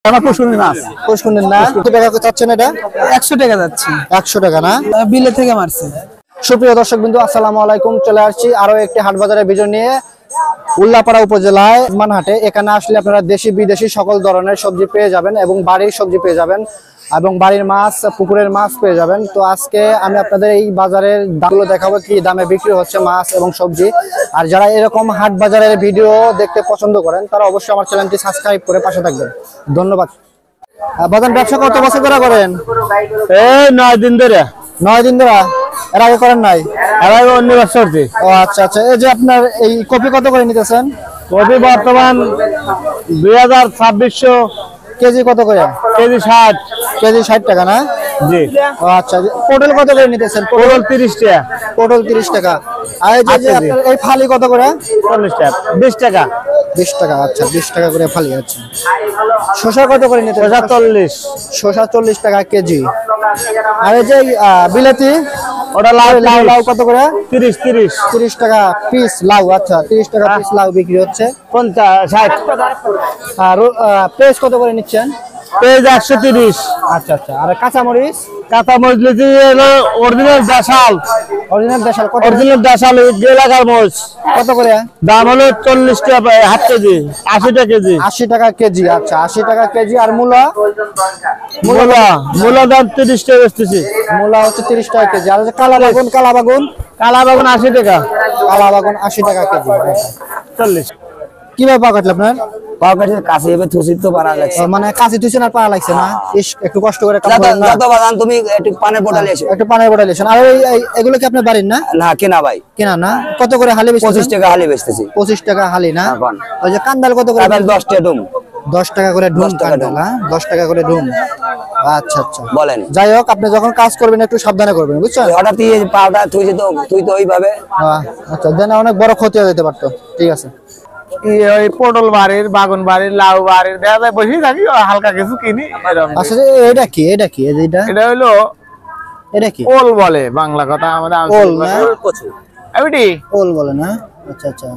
আমার পশুনের মাছ। পশুনের না, কত টাকা চাচ্ছেন এটা? 100 টাকা যাচ্ছে। 100 টাকা না? বিলে থেকে মারছে। সুপ্রিয় দর্শক বিন্দু, আসসালামু আলাইকুম। চলে আসছি আরো একটি হাট বাজারের ভিডিও নিয়ে উল্লাপাড়া উপজেলায় মানহাটে। এখানে আসলে আপনারা দেশি বিদেশি সকল ধরনের সবজি পেয়ে যাবেন এবং বাড়ির সবজি পেয়ে যাবেন এবং বাড়ির মাছ, পুকুরের মাছ পেয়ে যাবেন। তো আজকে আমি আপনাদের এই বাজারের দামগুলো দেখাবো, কি দামে বিক্রি হচ্ছে মাছ এবং সবজি। আর যারা এরকম হাট বাজারের ভিডিও দেখতে পছন্দ করেন তারা অবশ্যই আমার চ্যানেলটি সাবস্ক্রাইব করে পাশে থাকবেন। ধন্যবাদ। বাজার ব্যবসা কত বছর ধরে করেন? এই 9 দিন ধরে। 9 দিন ধরে? এর আগে করেন নাই? এর আগে অন্য বছর জি। ও আচ্ছা আচ্ছা। এই যে আপনার এই কপি কত করে নিতেছেন? কপি বর্তমান 2200 কেজি কত করে? কেজি 60। কেজি 60 টাকা না? জি। ও আচ্ছা। পটল কত করে নিতেছেন? পটল 30 টাকা। পটল 30 টাকা। আর এই যে আপনার এই ফালি কত করে? 40 টাকা। 20 টাকা। 20 টাকা। আচ্ছা, 20 টাকা করে ফালি। আচ্ছা। শসা কত করে নিতেছেন? শসা 40। শসা 40 টাকা কেজি। আর এই যে বিলাতি, ওটা লাউ লাউ কত করে? 30 টাকা পিস লাউ। আচ্ছা, 30 টাকা পিস লাউ বিক্রি হচ্ছে। 50 60। আর পেঁয়াজ কত করে নিচ্ছেন? পেঁয়াজ 130। আচ্ছা আচ্ছা। আর কাঁচামরিচ? কাঁচামরিচ লিচি হলো অরিজিনাল দেশাল। অরিজিনাল দেশাল কত? অরিজিনাল দেশাল এলাকার মরিচ। কত করে? দাম হলো 40 টাকা হাফ কেজি, 80 টাকা কেজি। 80 টাকা কেজি। আচ্ছা, 80 টাকা কেজি। আর মূলা? মূলা দাম 30 টাকা বেচতেছি। মূলা হচ্ছে 30 টাকা কেজি। আর কালা বাগুন? কালা বাগুন 80 টাকা। কালা বাগুন 80 টাকা কেজি। 40। কিভাবে পা কাটলে আপনার? কাছে এবার থুসি তো পারা লাগছে, মানে কাছে তুইছেন আর পা লাগছে না? একটু কষ্ট করে কাজ করেন না? যত বাগান তুমি একটু পানের বোতল এসো, একটু পানের বোতল এসেন। আর এগুলো কি আপনার বাড়ির না? না কেনা ভাই, কেনা না? কত করে হালি বেচতেছেন? 25 টাকা হালি বেচতেছি। 25 টাকা হালি না? এখন ওই যে কান্দাল কত করে? কাঁদাল 10 টাকা ডুম। 10 টাকা করে ঢুম 10 টাকা কান্দাল। হ্যাঁ, 10 টাকা করে ঢুম। আচ্ছা আচ্ছা। বলেন, যাই হোক, আপনি যখন কাজ করবেন একটু সাবধানে করবেন, বুঝছেন? হঠাৎ পাউডার তুই তো ওইভাবে। আচ্ছা, দেন অনেক বড় ক্ষতি হয়ে যেতে পারতো। ঠিক আছে। ওই পটল বাড়ির, বাগুন বাড়ির, লাউ বাড়ির দেখা যায় বসে থাকি, হালকা কিছু কিনি। আচ্ছা, এটা কি? এটা কি? এটা হলো এটা কি? ওল বলে বাংলা কথা আমাদের। ওল না? এবিটি ওল বলে না? আচ্ছা আচ্ছা।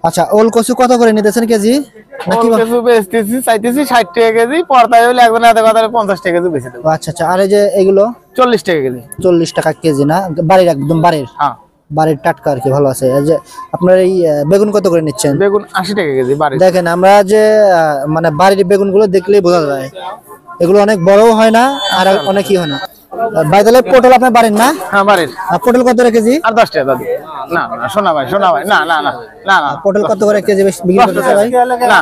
আচ্ছা, ওল কচু কত করে নিতেছেন কেজি? নাকি কিছু বেচতেছি, চাইতেছি 60 টাকা কেজি। পর্দায় হলে একজন হাতে কথা 50 টাকা কেজি বেচে দেবো। আচ্ছা আচ্ছা। আর এই যে এগুলো? 40 টাকা কেজি। 40 টাকা কেজি না? বাড়ির, একদম বাড়ির? হ্যাঁ, বাড়ির টাটকা আর কি, ভালো আছে। এই যে আপনার এই বেগুন কত করে নিচ্ছেন? বেগুন 80 টাকা কেজি বাড়ি। দেখেন, আমরা যে মানে বাড়ির বেগুন গুলো দেখলেই বোঝা যায় এগুলো অনেক বড়ও হয় না আর অনেকই হয় না। ভাই, তাহলে পটল আপনার বাড়ির না? হ্যাঁ, বাড়ির। পটল কত করে কেজি? আর 10 টাকা দাদু। না না, শোনা ভাই না না না না না। পটল কত করে কেজি বিক্রি করতেছে ভাই? না,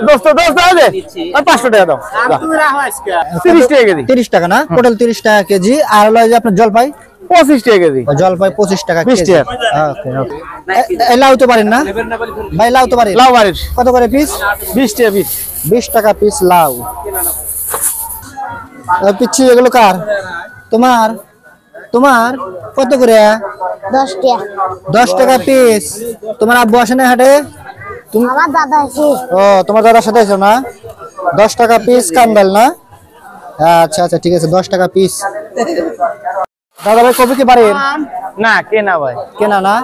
দোস্ত আছে, আর 500 টাকা দাও। 30 টাকা কেজি। 30 টাকা না? পটল 30 টাকা কেজি। আর হলো যে আপনার জলপাই? 25 টাকা কেজি। জলপাই 25 টাকা 20 কেজি। টাকা। ওকে ওকে। এই লাউ তো পারেন না ভাই? লাউ তো পারেন? লাউ বাড়ির। কত করে পিস? 20 টাকা পিস। 20 টাকা পিস লাউ। পিচ্ছি, এগুলো কার? তোমার? তোমার কত করে? 10 টাকা। 10 টাকা পিস। তোমার আব্বু আসে না হাটে? আমার দাদা আছে। ও, তোমার দাদার সাথে আছো না? 10 টাকা পিস কান্দাল না? আচ্ছা আচ্ছা, ঠিক আছে, 10 টাকা পিস। দাদা ভাই, কপি কি বাড়ির? না, কেনা ভাই। কেনা না?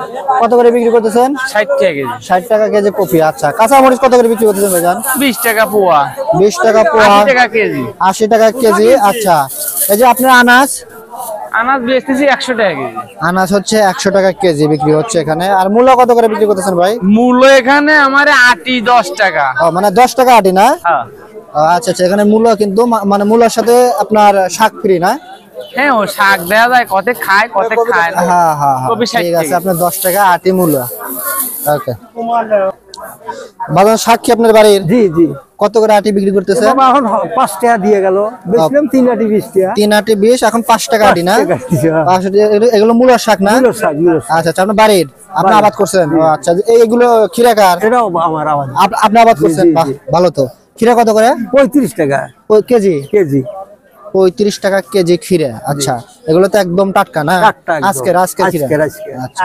কত করে বিক্রি করতেছেন? 60 টাকা কেজি। 60 টাকা কেজি কপি। আচ্ছা, কাঁচা মরিচ কত করে বিক্রি করতেছেন ভাইজান? 20 টাকা পোয়া। 20 টাকা পোয়া। 80 টাকা কেজি। 80 টাকা কেজি। আচ্ছা, এই যে আপনার আনাজ? আনাজ বেচতেছি 100 টাকা কেজি। আনাজ হচ্ছে 100 টাকা কেজি বিক্রি হচ্ছে এখানে। আর মূলা কত করে বিক্রি করতেছেন ভাই? মূল্য এখানে আমার আটি 10 টাকা। ও, মানে 10 টাকা আটি না? হ্যাঁ আচ্ছা আচ্ছা। এখানে মূলা কিন্তু মানে মূলার সাথে আপনার শাক ফ্রি না? হ্যাঁ, ও শাক দেওয়া যায়, কতে খায় কতে খায় না। হ্যাঁ হ্যাঁ কপি 60 ঠিক আছে। টাকা। আপনার 10 টাকা আটি মূলা। ওকে। বাজার শাক কি আপনার বাড়ির? জি জি। কত করে আটি বিক্রি করতেছে? বাবা এখন 5 টাকা দিয়ে গেল, বেচলাম 3 আটি 20 টাকা। 3 আটি 20, এখন 5 টাকা আটি না? 5 টাকা দিছে, হ্যাঁ। 5 আটি। এগুলো মূলার শাক না? মিলর শাক। আচ্ছা আচ্ছা। আপনার বাড়ির, আপনি আবাদ করছেন? ও আচ্ছা। এইগুলো খিরা কার? এটাও আমার আওয়াজ। আপনি আবাদ করছেন? জি, জি, বাহ, জি। ভালো তো। খিরা কত করে? 35 টাকা কেজি? কেজি। 35 টাকা কেজি খিরা। আচ্ছা, এগুলো তো একদম টাটকা না? টাটকা একদম। আজকের খিরা। আজকের। আচ্ছা।